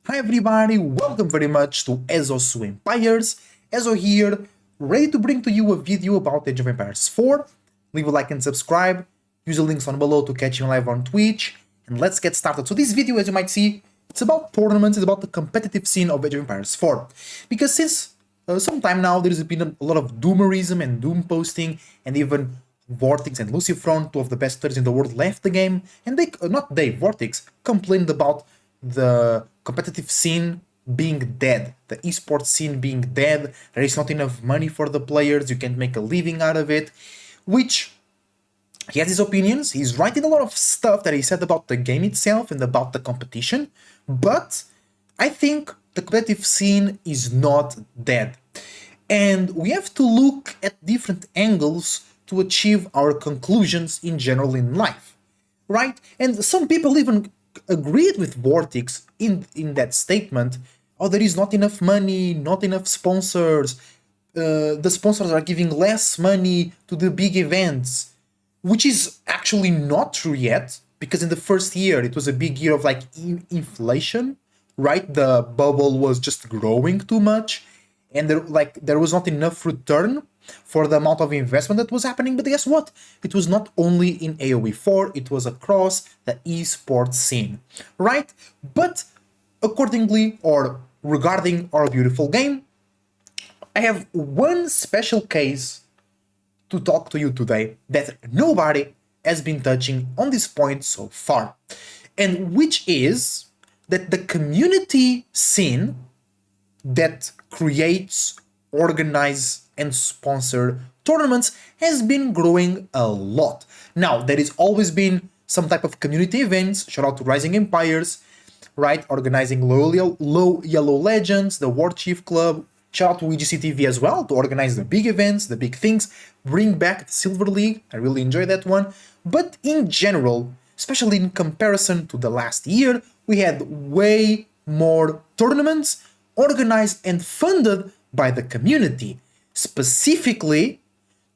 Hi everybody, welcome very much to Ezosu Empires. Ezo here, ready to bring to you a video about Age of Empires 4. Leave a like and subscribe, use the links on below to catch me live on Twitch, and let's get started. So this video, as you might see, it's about tournaments, it's about the competitive scene of Age of Empires 4. Because since some time now, there's been a lot of doomerism and doom posting, and even Vortex and Lucifron, two of the best players in the world, left the game, and Vortex complained about the competitive scene being dead, the esports scene being dead, there is not enough money for the players, you can't make a living out of it, which he has his opinions, he's writing a lot of stuff that he said about the game itself and about the competition, but I think the competitive scene is not dead. And we have to look at different angles to achieve our conclusions in general in life, right? And some people even agreed with Vortex in that statement. Oh, there is not enough money, not enough sponsors. The sponsors are giving less money to the big events, which is actually not true yet, because in the first year it was a big year of like inflation, right? The bubble was just growing too much, and there was not enough return for the amount of investment that was happening. But guess what? It was not only in AoE 4, it was across the esports scene, right? But accordingly, or regarding our beautiful game, I have one special case to talk to you today that nobody has been touching on this point so far, and which is that the community scene that creates, organizes, and sponsor tournaments has been growing a lot. Now, there has always been some type of community events, shout out to Rising Empires, right? Organizing Low Yellow Legends, the War Chief Club, shout out to EGC TV as well to organize the big events, the big things, bring back the Silver League, I really enjoy that one. But in general, especially in comparison to the last year, we had way more tournaments organized and funded by the community. Specifically,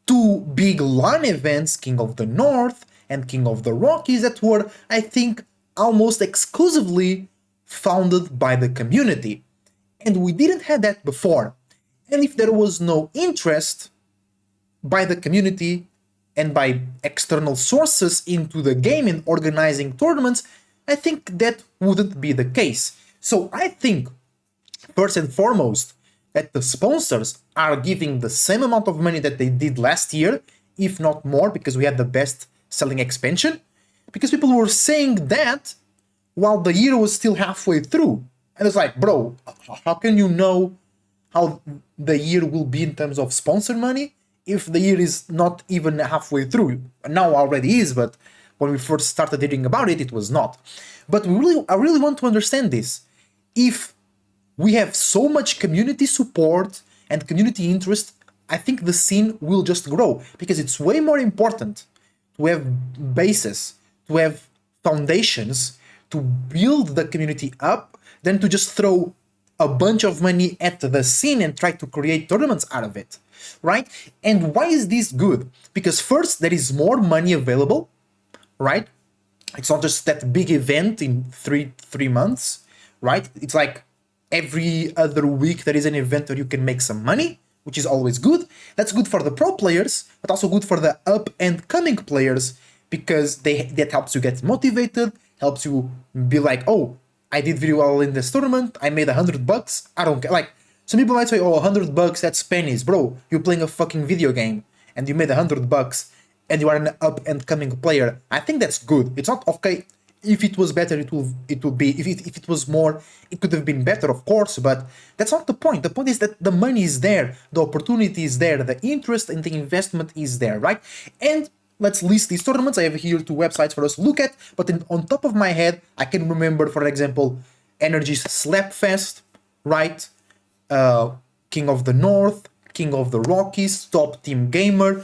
two big LAN events, King of the North and King of the Rockies, that were, I think, almost exclusively founded by the community. And we didn't have that before. And if there was no interest by the community and by external sources into the game and organizing tournaments, I think that wouldn't be the case. So I think, first and foremost, that the sponsors are giving the same amount of money that they did last year, if not more, because we had the best selling expansion, because people were saying that while the year was still halfway through. And it's like, bro, how can you know how the year will be in terms of sponsor money if the year is not even halfway through? Now already is, but when we first started hearing about it, it was not. But I really want to understand this. If we have so much community support and community interest, I think the scene will just grow, because it's way more important to have bases, to have foundations, to build the community up, than to just throw a bunch of money at the scene and try to create tournaments out of it, right? And why is this good? Because first, there is more money available, right? It's not just that big event in three months, right? It's like every other week there is an event where you can make some money, which is always good. That's good for the pro players, but also good for the up and coming players, because that helps you get motivated, helps you be like, oh, I did very well in this tournament, I made $100, I don't care. Like, some people might say, oh, $100, that's pennies. Bro, you're playing a fucking video game, and you made $100, and you are an up and coming player. I think that's good. It's not okay. If it was better, it would be. If it was more, it could have been better, of course. But that's not the point. The point is that the money is there, the opportunity is there, the interest and the investment is there, right? And let's list these tournaments. I have here two websites for us to look at. But on top of my head, I can remember, for example, Energy's Slapfest, right? King of the North, King of the Rockies, Top Team Gamer.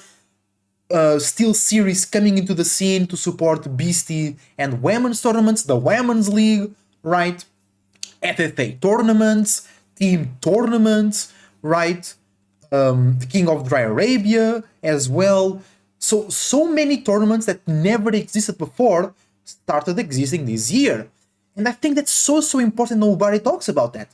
Steel Series coming into the scene to support Beastie and Women's tournaments, the Women's League, right? FFA tournaments, team tournaments, right? The King of Dry Arabia as well. So many tournaments that never existed before started existing this year. And I think that's so important. Nobody talks about that.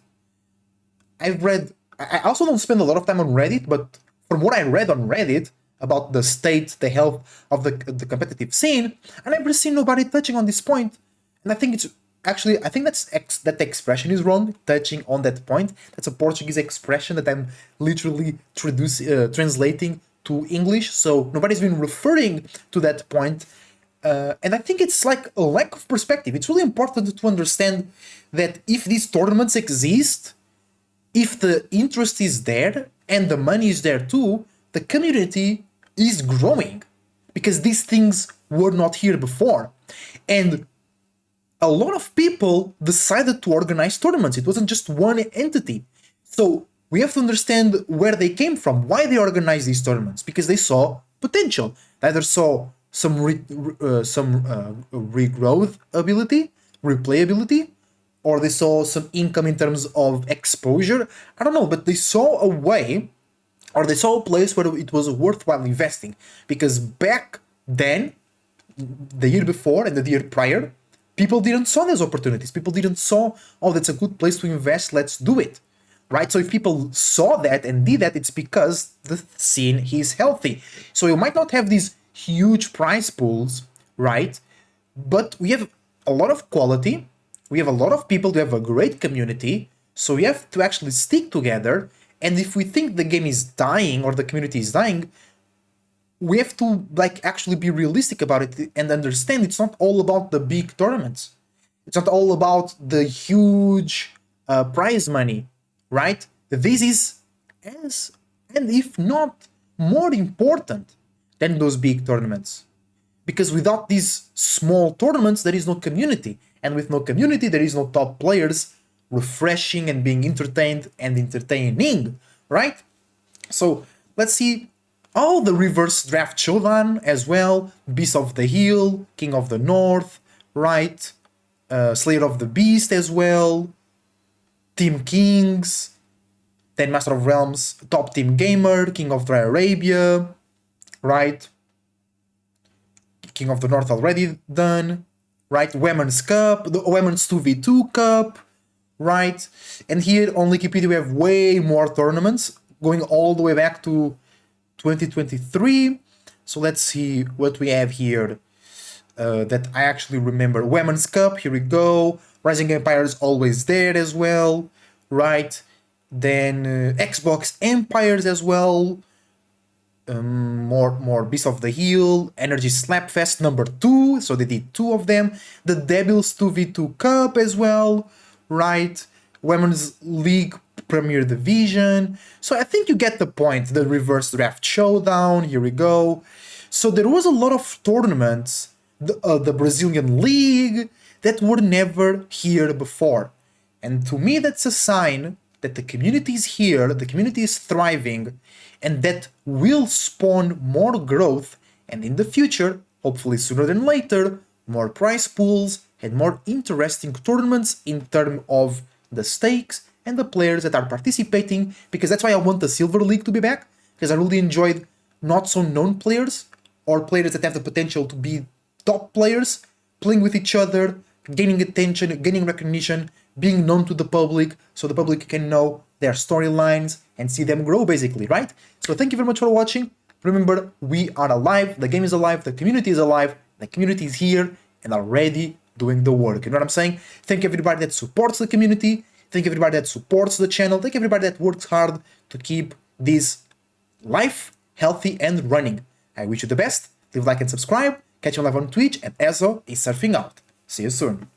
I also don't spend a lot of time on Reddit, but from what I read on Reddit about the state, the health of the competitive scene, I never seen nobody touching on this point. And I think it's actually, I think that expression is wrong, touching on that point. That's a Portuguese expression that I'm literally translating to English. So nobody's been referring to that point. And I think it's like a lack of perspective. It's really important to understand that if these tournaments exist, if the interest is there and the money is there too, the community is growing because these things were not here before. And a lot of people decided to organize tournaments. It wasn't just one entity. So we have to understand where they came from, why they organized these tournaments, because they saw potential. They either saw some regrowth ability, replayability, or they saw some income in terms of exposure. I don't know, but they saw a way, or they saw a place where it was worthwhile investing. Because back then, the year before and the year prior, people didn't saw those opportunities. People didn't saw, oh, that's a good place to invest, let's do it. Right? So if people saw that and did that, it's because the scene is healthy. So you might not have these huge prize pools, right? But we have a lot of quality. We have a lot of people to have a great community. So we have to actually stick together. And if we think the game is dying or the community is dying, we have to actually be realistic about it and understand it's not all about the big tournaments. It's not all about the huge prize money, right? This is as, and if not more important than those big tournaments. Because without these small tournaments, there is no community. And with no community, there is no top players refreshing and being entertained and entertaining, right? So let's see all the reverse draft showdown as well. Beast of the Hill, King of the North, right? Slayer of the Beast as well. Team Kings, then Master of Realms, Top Team Gamer, King of Dry Arabia, right? King of the North already done, right? Women's Cup, the Women's 2v2 Cup, right? And here on Wikipedia we have way more tournaments going all the way back to 2023. So let's see what we have here that I actually remember. Women's Cup, here we go. Rising Empire is always there as well, right? Then Xbox Empires as well. More Beast of the Hill, Energy Slapfest number 2, so they did 2 of them. The Devils 2v2 Cup as well, right? Women's League Premier Division. So I think you get the point. The Reverse Draft Showdown, here we go. So there was a lot of tournaments, the Brazilian League, that were never here before. And to me that's a sign that the community is here, the community is thriving, and that will spawn more growth, and in the future, hopefully sooner than later, more prize pools and more interesting tournaments in terms of the stakes and the players that are participating, because that's why I want the Silver League to be back, because I really enjoyed not so known players, or players that have the potential to be top players, playing with each other, gaining attention, gaining recognition, being known to the public, so the public can know their storylines and see them grow, basically, right? So thank you very much for watching. Remember, we are alive, the game is alive, the community is alive, the community is here and already doing the work. You know what I'm saying? Thank you everybody that supports the community, thank you everybody that supports the channel, thank you everybody that works hard to keep this life healthy and running. I wish you the best, leave a like and subscribe, catch you live on Twitch, and Ezo is surfing out. See you soon.